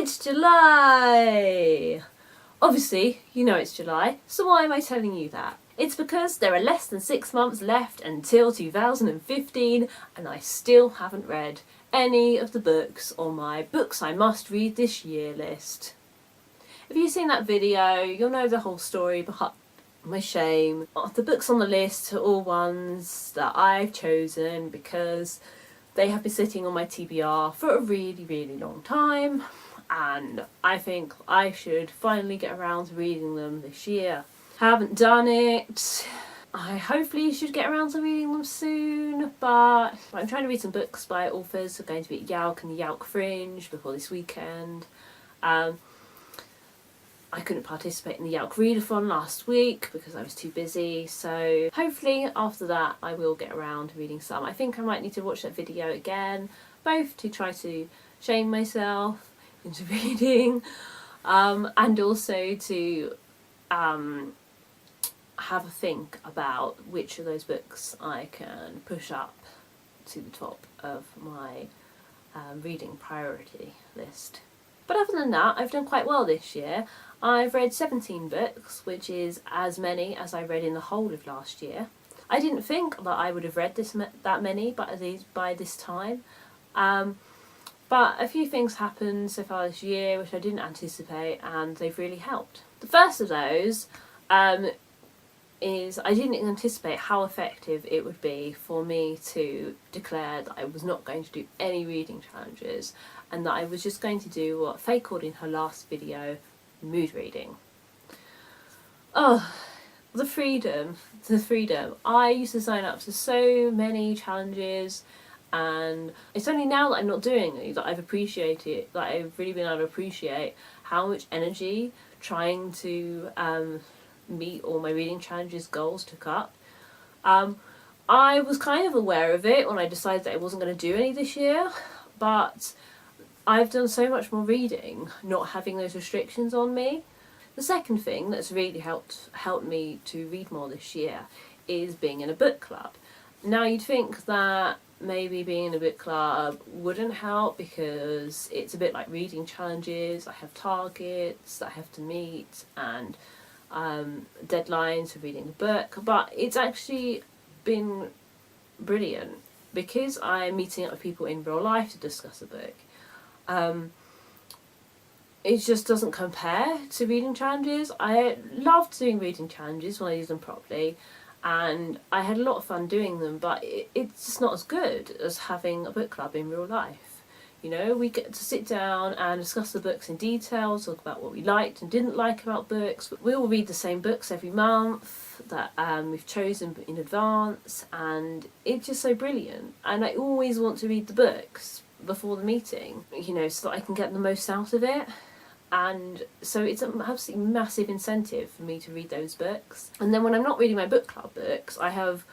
It's July! Obviously, you know it's July, so why am I telling you that? It's because there are less than 6 months left until 2015 and I still haven't read any of the books on my books I must read this year list. If you've seen that video, you'll know the whole story behind my shame. The books on the list are all ones that I've chosen because they have been sitting on my TBR for a really long time, and I think I should finally get around to reading them this year. Haven't done it. I hopefully should get around to reading them soon, but I'm trying to read some books by authors who are going to be at Yalk and the Yalk Fringe before this weekend. I couldn't participate in the Yalk Readathon last week because I was too busy, so hopefully after that I will get around to reading some. I think I might need to watch that video again, both to try to shame myself into reading, and also to have a think about which of those books I can push up to the top of my reading priority list. But other than that, I've done quite well this year. I've read 17 books, which is as many as I read in the whole of last year. I didn't think that I would have read that many by this time, but a few things happened so far this year which I didn't anticipate, and they've really helped. The first of those is I didn't anticipate how effective it would be for me to declare that I was not going to do any reading challenges and that I was just going to do what Faye called in her last video, mood reading. Oh, the freedom. I used to sign up to so many challenges, and it's only now that I'm not doing it that I've really been able to appreciate how much energy trying to meet all my reading challenges goals took up. I was kind of aware of it when I decided that I wasn't going to do any this year, but I've done so much more reading not having those restrictions on me. The second thing that's really helped me to read more this year is being in a book club. Now you'd think that maybe being in a book club wouldn't help because it's a bit like reading challenges. I have targets that I have to meet and deadlines for reading the book, but it's actually been brilliant because I'm meeting up with people in real life to discuss a book. It just doesn't compare to reading challenges. I loved doing reading challenges when I did them properly, and I had a lot of fun doing them, but it's just not as good as having a book club in real life. You know, we get to sit down and discuss the books in detail, talk about what we liked and didn't like about books. We all read the same books every month that we've chosen in advance, and it's just so brilliant. And I always want to read the books before the meeting, you know, so that I can get the most out of it. And so it's an absolutely massive incentive for me to read those books. And then when I'm not reading my book club books, I have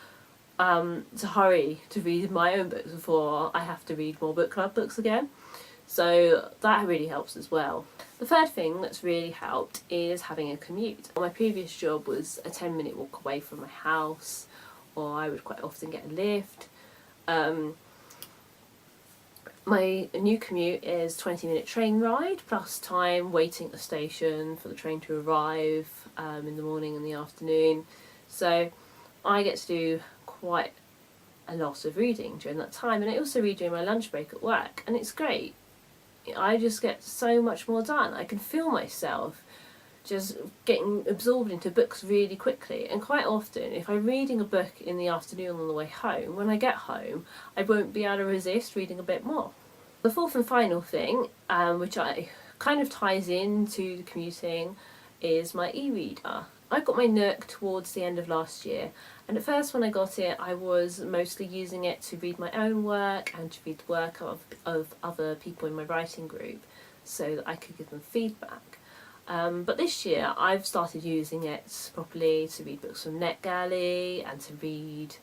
to hurry to read my own books before I have to read more book club books again. So that really helps as well. The third thing that's really helped is having a commute. My previous job was a 10-minute walk away from my house, or I would quite often get a lift. My new commute is 20-minute train ride plus time waiting at the station for the train to arrive in the morning and the afternoon. So I get to do quite a lot of reading during that time, and I also read during my lunch break at work, and it's great. I just get so much more done. I can feel myself just getting absorbed into books really quickly, and quite often if I'm reading a book in the afternoon on the way home, when I get home I won't be able to resist reading a bit more. The fourth and final thing, which I kind of ties into the commuting, is my e-reader. I got my Nook towards the end of last year, and at first when I got it I was mostly using it to read my own work and to read the work of other people in my writing group so that I could give them feedback. But this year I've started using it properly to read books from NetGalley and to read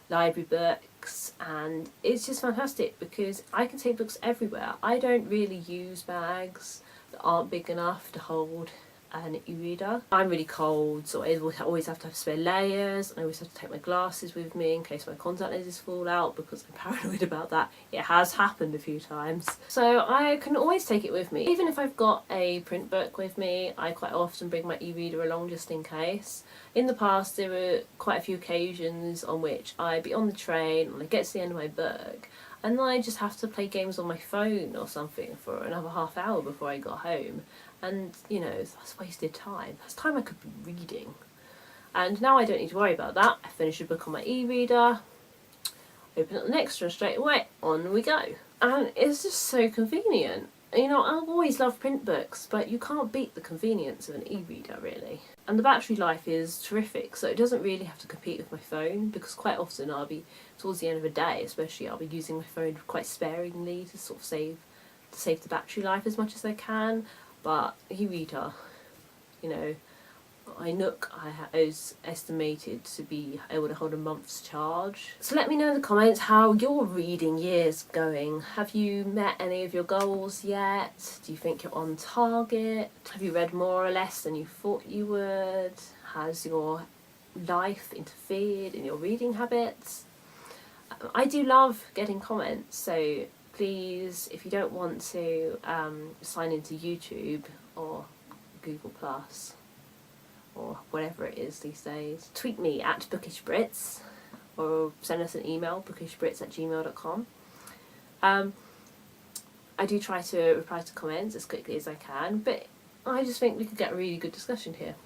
library books, and it's just fantastic because I can take books everywhere. I don't really use bags that aren't big enough to hold an e-reader. I'm really cold, so I always have to have spare layers, and I always have to take my glasses with me in case my contact lenses fall out because I'm paranoid about that. It has happened a few times. So I can always take it with me. Even if I've got a print book with me, I quite often bring my e-reader along just in case. In the past there were quite a few occasions on which I'd be on the train and I get to the end of my book and then I just have to play games on my phone or something for another half hour before I got home. And, you know, that's wasted time. That's time I could be reading. And now I don't need to worry about that. I finish a book on my e-reader, open up the next one straight away, on we go. And it's just so convenient. You know, I've always loved print books, but you can't beat the convenience of an e-reader, really. And the battery life is terrific, so it doesn't really have to compete with my phone, because quite often I'll be, towards the end of a day especially, I'll be using my phone quite sparingly to sort of save the battery life as much as I can. But e-reader, you know, iNook is estimated to be able to hold a month's charge. So let me know in the comments how your reading year's going. Have you met any of your goals yet? Do you think you're on target? Have you read more or less than you thought you would? Has your life interfered in your reading habits? I do love getting comments, so please, if you don't want to sign into YouTube or Google Plus or whatever it is these days, tweet me at bookishbrits or send us an email, bookishbrits@gmail.com. I do try to reply to comments as quickly as I can, but I just think we could get a really good discussion here.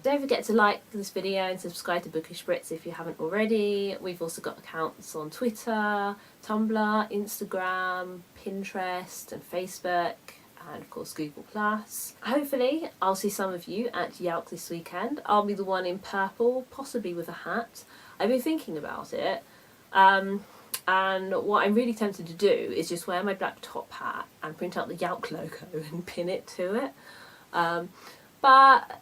Don't forget to like this video and subscribe to Bookish Brits if you haven't already. We've also got accounts on Twitter, Tumblr, Instagram, Pinterest and Facebook, and of course Google+. Hopefully I'll see some of you at Yalk this weekend. I'll be the one in purple, possibly with a hat. I've been thinking about it, and what I'm really tempted to do is just wear my black top hat and print out the Yalk logo and pin it to it. But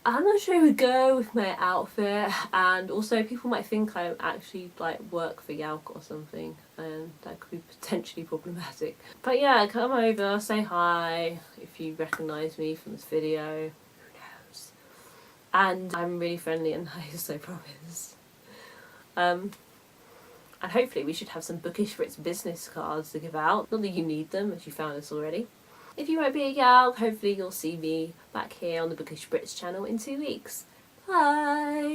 I'm not sure it would go with my outfit, and also people might think I actually like work for Yalk or something, and that could be potentially problematic. But yeah, come over, say hi if you recognise me from this video, who knows. And I'm really friendly and nice, I promise. And hopefully we should have some Bookish Brits business cards to give out. Not that you need them, as you found us already. If you won't be at Yalk, hopefully you'll see me back here on the Bookish Brits channel in 2 weeks. Bye!